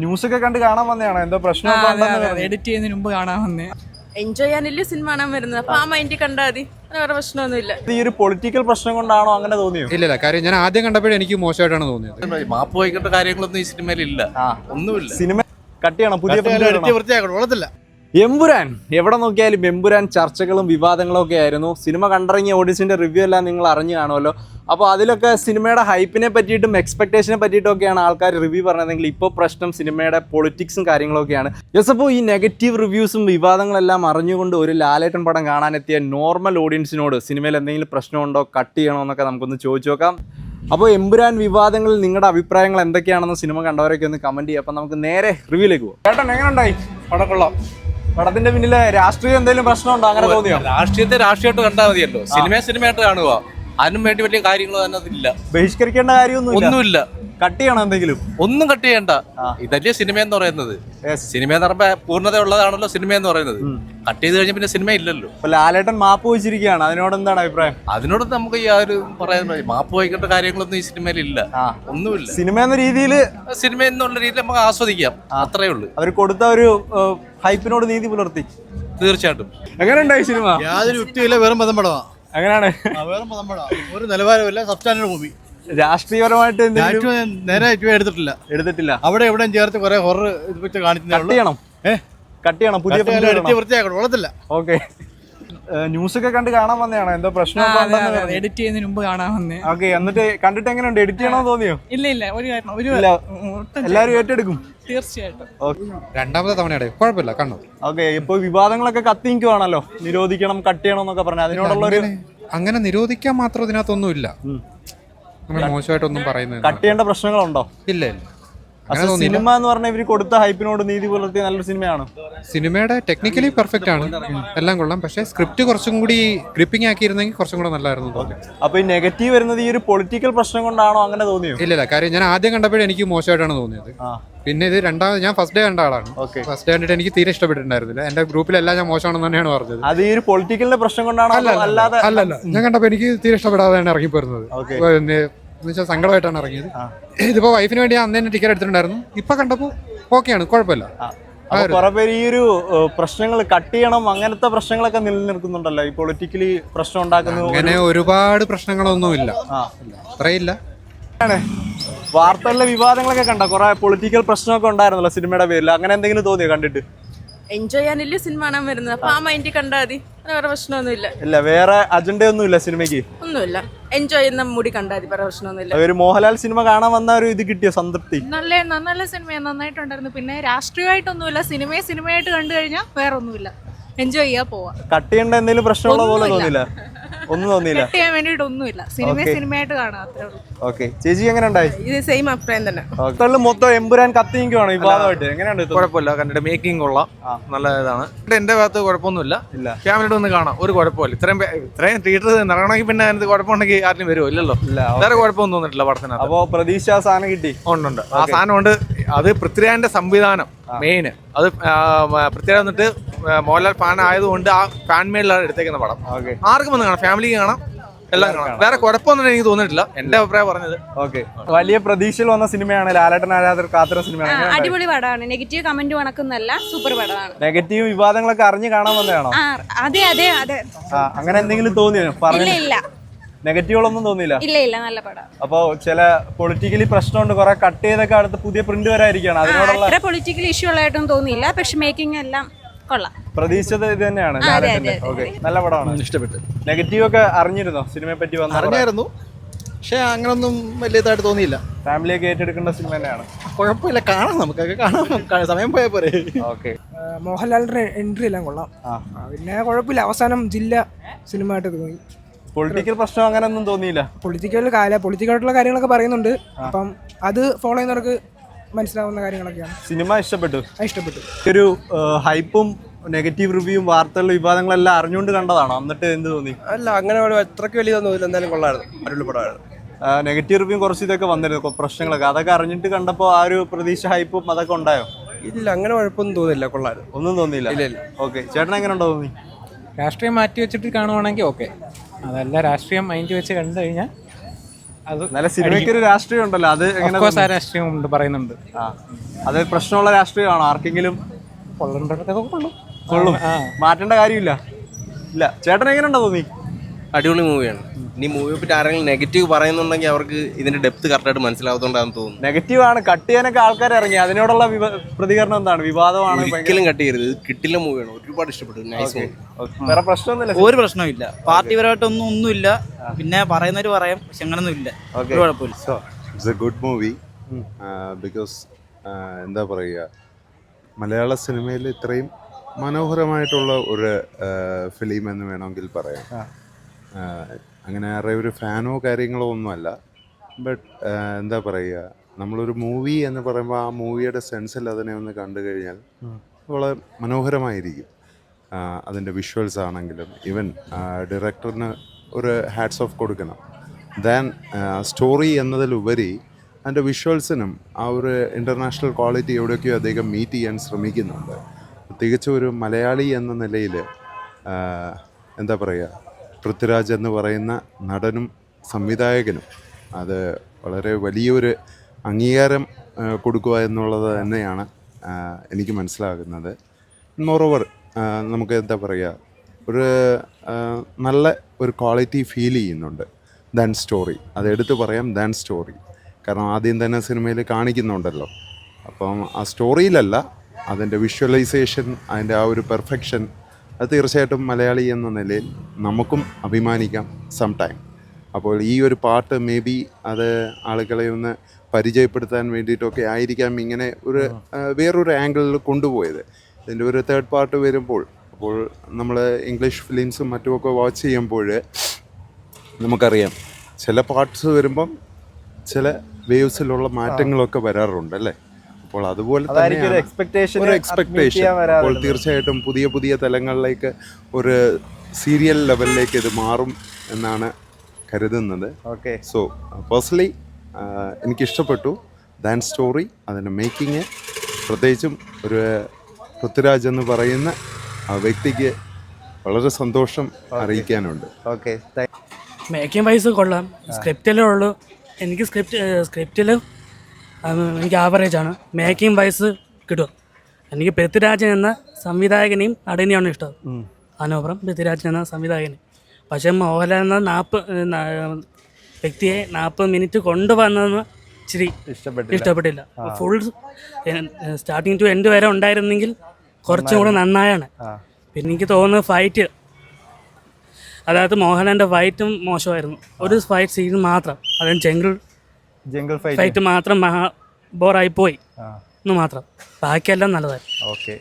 ന്യൂസൊക്കെ കണ്ട് കാണാൻ വന്നതാണോ? എന്തോ പ്രശ്നം എഡിറ്റ് ചെയ്യുന്നതിന് മുമ്പ് കാണാൻ വന്നേ. എൻജോയ് ചെയ്യാനല്ലേ സിനിമ കാണാൻ വരുന്നത്. അപ്പൊ ആ മൈൻഡിൽ കണ്ടാൽ മതി, വേറെ പ്രശ്നമൊന്നുമില്ല. ഈ ഒരു പൊളിറ്റിക്കൽ പ്രശ്നം കൊണ്ടാണോ അങ്ങനെ തോന്നിയോ? ഇല്ല, കാര്യം ഞാൻ ആദ്യം കണ്ടപ്പോഴേ എനിക്ക് മോശമായിട്ടാണ് തോന്നിയത്. മാപ്പ് വഹിക്കേണ്ട കാര്യങ്ങളൊന്നും ഈ സിനിമയിൽ ഇല്ല, ഒന്നുമില്ല. സിനിമ കട്ടിയാണോ? പുതിയ എമ്പുരാൻ എവിടെ നോക്കിയാലും എമ്പുരാൻ ചർച്ചകളും വിവാദങ്ങളും ഒക്കെ ആയിരുന്നു. സിനിമ കണ്ടിറങ്ങിയ ഓഡിയൻസിന്റെ റിവ്യൂ എല്ലാം നിങ്ങൾ അറിഞ്ഞു കാണുമല്ലോ. അപ്പോൾ അതിലൊക്കെ സിനിമയുടെ ഹൈപ്പിനെ പറ്റിയിട്ടും എക്സ്പെക്ടേഷനെ പറ്റിയിട്ടും ഒക്കെയാണ് ആൾക്കാർ റിവ്യൂ പറഞ്ഞതെങ്കിൽ ഇപ്പോൾ പ്രശ്നം സിനിമയുടെ പൊളിറ്റിക്സും കാര്യങ്ങളൊക്കെയാണ്. യെസ്, അപ്പോൾ ഈ നെഗറ്റീവ് റിവ്യൂസും വിവാദങ്ങളെല്ലാം അറിഞ്ഞുകൊണ്ട് ഒരു ലാലേട്ടൻ പടം കാണാനെത്തിയ നോർമൽ ഓഡിയൻസിനോട് സിനിമയിൽ എന്തെങ്കിലും പ്രശ്നമുണ്ടോ, കട്ട് ചെയ്യണോ എന്നൊക്കെ നമുക്കൊന്ന് ചോദിച്ചു നോക്കാം. അപ്പോൾ എമ്പുരാൻ വിവാദങ്ങളിൽ നിങ്ങളുടെ അഭിപ്രായങ്ങൾ എന്തൊക്കെയാണെന്ന് സിനിമ കണ്ടവരൊക്കെ ഒന്ന് കമൻറ്റ് ചെയ്യുക. അപ്പോൾ നമുക്ക് നേരെ റിവ്യൂലേക്ക് പോകും. ചേട്ടൻ എങ്ങനെ ഉണ്ടായി പടം? കൊള്ളാം. പടത്തിന്റെ പിന്നിലെ രാഷ്ട്രീയം എന്തെങ്കിലും പ്രശ്നമുണ്ടോ? അങ്ങനെ തോന്നിയോ? രാഷ്ട്രീയമായിട്ട് കണ്ടാൽ മതിയല്ലോ, സിനിമയായിട്ട് കാണുക. അതിനും വേണ്ടി വലിയ കാര്യങ്ങളോ അതിനകത്തില്ല. ബഹിഷ്കരിക്കേണ്ട കാര്യമൊന്നുമില്ല. കട്ട് ചെയ്യണം എന്തെങ്കിലും? ഒന്നും കട്ട് ചെയ്യണ്ട. ഇതല്ലേ സിനിമ എന്ന് പറയുന്നത്. സിനിമ എന്ന് പറയുമ്പോ പൂർണ്ണത ഉള്ളതാണല്ലോ സിനിമ എന്ന് പറയുന്നത്. കട്ട് ചെയ്ത് കഴിഞ്ഞാൽ പിന്നെ സിനിമ ഇല്ലല്ലോ. ലാലേട്ടൻ മാപ്പ് വെച്ചിരിക്കുകയാണ്, അതിനോട് എന്താണ് അഭിപ്രായം? അതിനോട് നമുക്ക് യാതൊരു പറയാൻ മാപ്പ് വഹിക്കേണ്ട കാര്യങ്ങളൊന്നും ഈ സിനിമയിൽ ഇല്ല, ഒന്നുമില്ല. സിനിമ എന്ന രീതിയിൽ നമുക്ക് ആസ്വദിക്കാം, അത്രേ ഉള്ളൂ. അവർ കൊടുത്ത ഒരു ഹൈപ്പിനോട് നീതി പുലർത്തി. തീർച്ചയായിട്ടും. എങ്ങനെ ഉണ്ടായി സിനിമ? യാതൊരു യുക്തിയില്ല, വെറും പദംപടവാ. അങ്ങനെയാണ്, വെറും പദംപടവാ. ഒരു നിലവാരമില്ല, സബ്സ്റ്റാൻഡേർഡ് മൂവി. രാഷ്ട്രീയപരമായിട്ട് നേരെ എടുത്തിട്ടില്ല. അവിടെ എവിടെയും ചേർത്ത് കുറെ ഹൊറർ കാണിക്കണം. കട്ട് ചെയ്യണം, പുതിയ വൃത്തിയാക്കണം, കൊള്ളത്തില്ല. ഓക്കെ. ന്യൂസൊക്കെ കണ്ട് കാണാൻ വന്നതാണോ? എന്തോ പ്രശ്നം എഡിറ്റ് ചെയ്യുന്നതിന് മുമ്പ് കാണാൻ വന്നേ. ഓക്കെ, എന്നിട്ട് കണ്ടിട്ട് എങ്ങനെയുണ്ട്? എഡിറ്റ് ചെയ്യണമെന്ന് തോന്നിയോ? ഇല്ല, എല്ലാരും ഏറ്റെടുക്കും തീർച്ചയായിട്ടും. രണ്ടാമത്തെ തവണയുടെ കുഴപ്പമില്ല, കണ്ടു. ഓക്കെ, ഇപ്പൊ വിവാദങ്ങളൊക്കെ കത്തിക്കുവാണല്ലോ, നിരോധിക്കണം, കട്ട് ചെയ്യണം എന്നൊക്കെ പറഞ്ഞു. അതിനോടുള്ള അങ്ങനെ നിരോധിക്കാൻ മാത്രം ഇതിനകത്തൊന്നുമില്ല. അങ്ങനെ മോശമായിട്ടൊന്നും പറയുന്നത്. കട്ട് ചെയ്യേണ്ട പ്രശ്നങ്ങളുണ്ടോ? ഇല്ല. സിനിമ എന്ന് പറഞ്ഞാൽ ഇവര് കൊടുത്ത ഹൈപ്പിനോട് നീതി പുലർത്തിയ നല്ലൊരു സിനിമയാണ്. സിനിമയുടെ ടെക്നിക്കലി പെർഫെക്റ്റ് ആണ്, എല്ലാം കൊള്ളാം. പക്ഷേ സ്ക്രിപ്റ്റ് കുറച്ചും കൂടി ഗ്രിപ്പിംഗ് ആക്കിയിരുന്നെങ്കിൽ കുറച്ചും കൂടെ നല്ലതായിരുന്നു തോന്നി. അപ്പൊ ഈ നെഗറ്റീവ് വരുന്നത് ഈ ഒരു പൊളിറ്റിക്കൽ പ്രശ്നം കൊണ്ടാണോ അങ്ങനെ തോന്നിയോ? ഇല്ല, കാര്യം ഞാൻ ആദ്യം കണ്ടപ്പോഴേ എനിക്ക് മോശമായിട്ടാണ് തോന്നിയത്. പിന്നെ ഇത് രണ്ടാമത് ഞാൻ ഫസ്റ്റ് ഡേ കണ്ട ആളാണ്. ഫസ്റ്റ് ഡേ കണ്ടിട്ട് എനിക്ക് തീരെ ഇഷ്ടപ്പെട്ടിട്ടുണ്ടായിരുന്നില്ല. എന്റെ ഗ്രൂപ്പിലെല്ലാം ഞാൻ മോശമാണെന്ന് തന്നെയാണ് പറഞ്ഞത്. അത് ഈ ഒരു പൊളിറ്റിക്കലിന്റെ പ്രശ്നം കൊണ്ടാണോ? അല്ലാതെ അല്ലല്ല, ഞാൻ കണ്ടപ്പോൾ എനിക്ക് തീരെ ഇഷ്ടപ്പെടാതെയാണ് ഇറങ്ങിപ്പോരുന്നത്. എന്നുവെച്ചാൽ സങ്കടമായിട്ടാണ് ഇറങ്ങിയത്. ഇതിപ്പോ വൈഫിന് വേണ്ടി അന്ന് തന്നെ ടിക്കറ്റ് എടുത്തിട്ടുണ്ടായിരുന്നു. ഇപ്പൊ കണ്ടപ്പോ ഓക്കെയാണ്, കുഴപ്പമില്ല. കുറെ പേര് ഈ ഒരു പ്രശ്നങ്ങൾ കട്ട് ചെയ്യണം അങ്ങനത്തെ പ്രശ്നങ്ങളൊക്കെ നിലനിൽക്കുന്നുണ്ടല്ലോ, ഈ പൊളിറ്റിക്കലി പ്രശ്നം ഉണ്ടാക്കുന്നത്. അങ്ങനെ ഒരുപാട് പ്രശ്നങ്ങളൊന്നുമില്ല, അത്രയില്ല. വാർത്തകളിലെ വിവാദങ്ങളൊക്കെ കണ്ട കുറെ പൊളിറ്റിക്കൽ പ്രശ്നമൊക്കെ ഉണ്ടായിരുന്നല്ലോ സിനിമയുടെ പേരിൽ. അങ്ങനെ എന്തെങ്കിലും തോന്നിയോ കണ്ടിട്ട്? എൻജോയ് ചെയ്യാനല്ലേ സിനിമ കാണാൻ വരുന്നത്. അപ്പൊ ആ മൈൻഡിൽ കണ്ടാൽ മതി, വേറെ പ്രശ്നമൊന്നുമില്ല. ഇല്ല, വേറെ അജണ്ടയൊന്നും ഇല്ല സിനിമയ്ക്ക്? ഒന്നുമില്ല, എൻജോയ് ചെയ്യുന്ന മൂടി കണ്ടാൽ മതി, വേറെ പ്രശ്നമൊന്നുമില്ല. ഒരു മോഹൻലാൽ സിനിമ കാണാൻ വന്ന ഒരു ഇത് കിട്ടിയോ, സംതൃപ്തി? നല്ല സിനിമ, നന്നായിട്ടുണ്ടായിരുന്നു. പിന്നെ രാഷ്ട്രീയമായിട്ടൊന്നുമില്ല, സിനിമയായിട്ട് കണ്ടു കഴിഞ്ഞാൽ വേറെ ഒന്നുമില്ല, എൻജോയ് ചെയ്യാ പോവാ. കട്ട് ചെയ്യേണ്ട എന്തെങ്കിലും പ്രശ്നമുള്ള പോലെ തോന്നില്ല? ഒന്നും തോന്നിയില്ല, കട്ട് ചെയ്യാൻ വേണ്ടിട്ട് ഒന്നുമില്ല. സിനിമയായിട്ട് കാണാം, അത്രേ ഉള്ളൂ. ഓക്കെ, ചേച്ചി എങ്ങനെ ഉണ്ടായി? ഇത് സെയിം അഭിപ്രായം തന്നെ. മൊത്തം എമ്പുരാൻ കത്തിക്കുവാണ് ഈ ഭാഗമായിട്ട്. എങ്ങനെയുണ്ട്? കുഴപ്പമില്ല, കണ്ടിട്ട് മേക്കിംഗ് കൊള്ളാം, നല്ല ഇതാണ്. എന്റെ ഭാഗത്ത് കുഴപ്പമൊന്നുമില്ല, ഫാമിലിയോട് ഒന്ന് കാണാം, ഒരു കുഴപ്പമില്ല. ഇത്രയും തിയേറ്റർ നടക്കണമെങ്കിൽ പിന്നെ അതിന് കുഴപ്പമുണ്ടെങ്കിൽ ആരും വരുമോ? ഇല്ലല്ലോ, വേറെ കുഴപ്പമൊന്നും തോന്നിട്ടില്ല പടത്തിനകത്ത്. അപ്പോ പ്രതീക്ഷ സാധനം കിട്ടി? ഉണ്ട്, ആ സാധനം ഉണ്ട്. അത് പൃഥ്വിരാജിന്റെ സംവിധാനം മെയിന്. അത് പൃഥ്വിരാജ് വന്നിട്ട് മോഹൻലാൽ ഫാൻ ആയതുകൊണ്ട് ആ ഫാൻ മേഡിലാണ് എടുത്തേക്കുന്ന പടം. ആർക്കും വന്ന് കാണാം, ഫാമിലിക്ക് കാണാം, എല്ലാം കാണാം. വേറെ കുഴപ്പമൊന്നും എനിക്ക് തോന്നിയിട്ടില്ല, എന്റെ അഭിപ്രായം പറഞ്ഞത്. ഓക്കെ, വലിയ പ്രതീക്ഷയിൽ വന്ന സിനിമയാണ്, ലാലേട്ടൻ ആരാധകർ കാത്തിരുന്ന സിനിമയാണ്. അടിപൊളി പടമാണ്, നെഗറ്റീവ് കമന്റ് കണക്കുന്നല്ല, സൂപ്പർ പടമാണ്. നെഗറ്റീവ് വിവാദങ്ങളൊക്കെ അറിഞ്ഞു കാണാൻ വന്നതാണോ? അതെ. അങ്ങനെ എന്തെങ്കിലും തോന്നിയോ? ഇല്ല, നെഗറ്റീവുകളൊന്നും തോന്നിയില്ല? ഇല്ല, നല്ല പടം. അപ്പോ ചില പൊളിറ്റിക്കലി പ്രശ്നമുണ്ട്, കുറെ കട്ട് ചെയ്തൊക്കെ അടുത്ത് പുതിയ പ്രിന്റ് വരാതിരിക്കുകയാണ്. അതിനോടുള്ള പൊളിറ്റിക്കൽ ഇഷ്യൂ ഉള്ളതായിട്ടൊന്നും തോന്നിയില്ല, പക്ഷെ മേക്കിംഗ് എല്ലാം കൊള്ളാം. പ്രതീക്ഷിച്ചത് ഇത് തന്നെയാണ്. നല്ല പടമാണ്, ഇഷ്ടപ്പെട്ടു. നെഗറ്റീവ് ഒക്കെ അറിഞ്ഞിരുന്നോ സിനിമയെ പറ്റി? അറിഞ്ഞായിരുന്നു, പക്ഷെ അങ്ങനൊന്നും വലിയ ഇതായിട്ട് തോന്നിയില്ല. ഫാമിലിയൊക്കെ ഏറ്റെടുക്കേണ്ട സിനിമ തന്നെയാണ്. കുഴപ്പമില്ല, കാണാം, നമുക്കൊക്കെ കാണാം, സമയം പോയാൽ പോരെ. ഓക്കെ, മോഹൻലാലിന്റെ എൻട്രി എല്ലാം കൊള്ളാം. പിന്നെ കുഴപ്പമില്ല, അവസാനം ജില്ല സിനിമ ആയിട്ട് തോന്നി. പൊളിറ്റിക്കൽ പ്രശ്നം അങ്ങനെ ഒന്നും തോന്നിയില്ല? പൊളിറ്റിക്കലായിട്ടുള്ള കാര്യങ്ങളൊക്കെ പറയുന്നുണ്ട്, അപ്പം അത് ഫോളോ ചെയ്യുന്നവർക്ക് മനസ്സിലാവുന്ന കാര്യങ്ങളൊക്കെയാണ്. സിനിമ ഇഷ്ടപ്പെട്ടു? ഒരു ഹൈപ്പും നെഗറ്റീവ് റിവ്യൂവും വാർത്തകളും വിവാദങ്ങളെല്ലാം അറിഞ്ഞുകൊണ്ട് കണ്ടതാണോ? എന്നിട്ട് എന്ത് തോന്നി? അല്ല, അങ്ങനെ അത്രയ്ക്ക് വലിയ തോന്നിയില്ല, എന്തായാലും കൊള്ളായിരുന്നു, അടിപൊളി പടമായിരുന്നു. നെഗറ്റീവ് റിവ്യൂ കുറച്ച് ഇതൊക്കെ വന്നിരുന്നു, പ്രശ്നങ്ങളൊക്കെ, അതൊക്കെ അറിഞ്ഞിട്ട് കണ്ടപ്പോൾ ആ ഒരു പ്രതീക്ഷ ഹൈപ്പും അതൊക്കെ ഉണ്ടായോ? ഇല്ല, അങ്ങനെ കുഴപ്പമൊന്നും തോന്നിയില്ല, കൊള്ളായിരുന്നു. ഒന്നും തോന്നിയില്ല? ഓക്കെ, ചേട്ടൻ എങ്ങനെ ഉണ്ടോ തോന്നി? രാഷ്ട്രീയം മാറ്റി വെച്ചിട്ട് കാണുവാണെങ്കിൽ ഓക്കെ, അതല്ല രാഷ്ട്രീയം മൈൻഡ് വെച്ച് കണ്ടു കഴിഞ്ഞാൽ നല്ല സിനിമയ്ക്ക് ഒരു രാഷ്ട്രീയം ഉണ്ടല്ലോ, അത് എങ്ങനെ Of course, ആ രാഷ്ട്രീയം ഉണ്ട് പറയുന്നുണ്ട്. അത് പ്രശ്നമുള്ള രാഷ്ട്രീയമാണോ? ആർക്കെങ്കിലും കൊള്ളും, മാറ്റേണ്ട കാര്യമില്ല. ഇല്ല, ചേട്ടൻ എങ്ങനെയുണ്ടോ തോന്നി? അടിപൊളി മൂവിയാണ്. ഇനി മൂവിയെ പറ്റി ആരെങ്കിലും നെഗറ്റീവ് പറയുന്നുണ്ടെങ്കിൽ അവർക്ക് ഇതിന്റെ ഡെപ്ത് കറക്റ്റായിട്ട് മനസ്സിലാവുന്നതുകൊണ്ടാണെന്ന് തോന്നുന്നു. നെഗറ്റീവ് ആണ്, കട്ട് ചെയ്യാനൊക്കെ ആൾക്കാർ ഇറങ്ങി. അതിനോടുള്ള പ്രതികരണം എന്താണ്? വിവാദമാണ്? ഒരിക്കലും കട്ട് ചെയ്യരുത്. ഇത് കിട്ടില്ല മൂവിയാണ്, ഒരുപാട് ഇഷ്ടപ്പെട്ടു. Nice movie. വേറെ പ്രശ്നമൊന്നുമില്ല, ഒരു പ്രശ്നമില്ല. പാർട്ടിപരമായിട്ടൊന്നുമില്ല. പിന്നെ പറയുന്നവര് പറയാം, പക്ഷെ അങ്ങനൊന്നും ഇല്ല, ഒരു കുഴപ്പമില്ല. It's A good movie because എന്താ പറയുക, മലയാള സിനിമയിൽ ഇത്രയും മനോഹരമായിട്ടുള്ള ഒരു ഫിലിം എന്ന് വേണമെങ്കിൽ പറയാം. അങ്ങനെ ആരുടെ ഒരു ഫാനോ കാര്യങ്ങളോ ഒന്നുമല്ല. ബട്ട് എന്താ പറയുക, നമ്മളൊരു മൂവി എന്ന് പറയുമ്പോൾ ആ മൂവിയുടെ സെൻസിൽ അതിനെ ഒന്ന് കണ്ടു കഴിഞ്ഞാൽ വളരെ മനോഹരമായിരിക്കും. അതിൻ്റെ വിഷ്വൽസ് ആണെങ്കിലും ഈവൻ ഡയറക്ടറിന് ഒരു ഹാറ്റ്സ് ഓഫ് കൊടുക്കണം. ദാൻ സ്റ്റോറി എന്നതിലുപരി അതിൻ്റെ വിഷ്വൽസിനും ആ ഒരു ഇൻ്റർനാഷണൽ ക്വാളിറ്റി എവിടെയൊക്കെയോ അദ്ദേഹം മീറ്റ് ചെയ്യാൻ ശ്രമിക്കുന്നുണ്ട്. പ്രത്യേകിച്ച് ഒരു മലയാളി എന്ന നിലയിൽ എന്താ പറയുക, പൃഥ്വിരാജ് എന്ന് പറയുന്ന നടനും സംവിധായകനും അത് വളരെ വലിയൊരു അംഗീകാരം കൊടുക്കുക എന്നുള്ളത് തന്നെയാണ് എനിക്ക് മനസ്സിലാകുന്നത്. മോറോവർ നമുക്ക് എന്താ പറയുക, ഒരു നല്ല ഒരു ക്വാളിറ്റി ഫീൽ ചെയ്യുന്നുണ്ട്. ദാൻ സ്റ്റോറി, അത് എടുത്തു പറയാം, ദാൻ സ്റ്റോറി. കാരണം ആദ്യം തന്നെ സിനിമയിൽ കാണിക്കുന്നുണ്ടല്ലോ. അപ്പം ആ സ്റ്റോറിയിലല്ല, അതിൻ്റെ വിഷ്വലൈസേഷൻ, അതിൻ്റെ ആ ഒരു പെർഫെക്ഷൻ, അത് തീർച്ചയായിട്ടും മലയാളി എന്ന നിലയിൽ നമുക്കും അഭിമാനിക്കാം സം ടൈം. അപ്പോൾ ഈ ഒരു പാട്ട് മേ ബി അത് ആളുകളെ ഒന്ന് പരിചയപ്പെടുത്താൻ വേണ്ടിയിട്ടൊക്കെ ആയിരിക്കാം ഇങ്ങനെ ഒരു വേറൊരു ആംഗിളിൽ കൊണ്ടുപോയത്. ഇതിൻ്റെ ഒരു തേർഡ് പാർട്ട് വരുമ്പോൾ, അപ്പോൾ നമ്മൾ ഇംഗ്ലീഷ് ഫിലിംസും മറ്റുമൊക്കെ വാച്ച് ചെയ്യുമ്പോൾ നമുക്കറിയാം ചില പാർട്സ് വരുമ്പം ചില വേവ്സിലുള്ള മാറ്റങ്ങളൊക്കെ വരാറുണ്ട് അല്ലേ. അപ്പോൾ അതുപോലെ തന്നെ ഒരു എക്സ്പെക്ടേഷൻ. അപ്പോൾ തീർച്ചയായിട്ടും പുതിയ പുതിയ തലങ്ങളിലേക്ക് ഒരു സീരിയൽ ലെവലിലേക്ക് ഇത് മാറും എന്നാണ് കരുതുന്നത്. ഓക്കെ. സോ പേഴ്സണലി എനിക്കിഷ്ടപ്പെട്ടു ദാൻ സ്റ്റോറി, അതിൻ്റെ മേക്കിങ്. പ്രത്യേകിച്ചും ഒരു പൃഥ്വിരാജ് എന്ന് പറയുന്ന ആ വ്യക്തിക്ക് വളരെ സന്തോഷം അറിയിക്കാനുണ്ട്. ഓക്കെ. മേക്കിംഗ് വൈസ് കൊള്ളാം. സ്ക്രിപ്റ്റിലേ ഉള്ളൂ എനിക്ക്, സ്ക്രിപ്റ്റിൽ എനിക്ക് ആവറേജാണ്. മേക്കിംഗ് വൈസ് കിട്ടും. എനിക്ക് പൃഥ്വിരാജൻ എന്ന സംവിധായകനെയും നടനെയാണ് ഇഷ്ടം. അനോപുരം പൃഥ്വിരാജൻ എന്ന സംവിധായകനെ. പക്ഷേ മോഹൻലാൽ എന്ന വ്യക്തിയെ 40 മിനിറ്റ് കൊണ്ടുവന്നതെന്ന് ഇച്ചിരി ഇഷ്ടപ്പെട്ടില്ല. ഫുൾ സ്റ്റാർട്ടിങ് ടു എൻഡ് വരെ ഉണ്ടായിരുന്നെങ്കിൽ കുറച്ചും കൂടെ നന്നായാണ്. പിന്നെ എനിക്ക് തോന്നുന്നു ഫൈറ്റ്, അതായത് മോഹൻലാലിൻ്റെ ഫൈറ്റും മോശമായിരുന്നു. ഒരു ഫൈറ്റ് സീൻ മാത്രം, അതായത് ജംഗിൾ ഫൈറ്റ് മാത്രം ബോറായി പോയി എന്ന് മാത്രം. ബാക്കിയെല്ലാം നല്ലതായിരുന്നു. ഓക്കെ.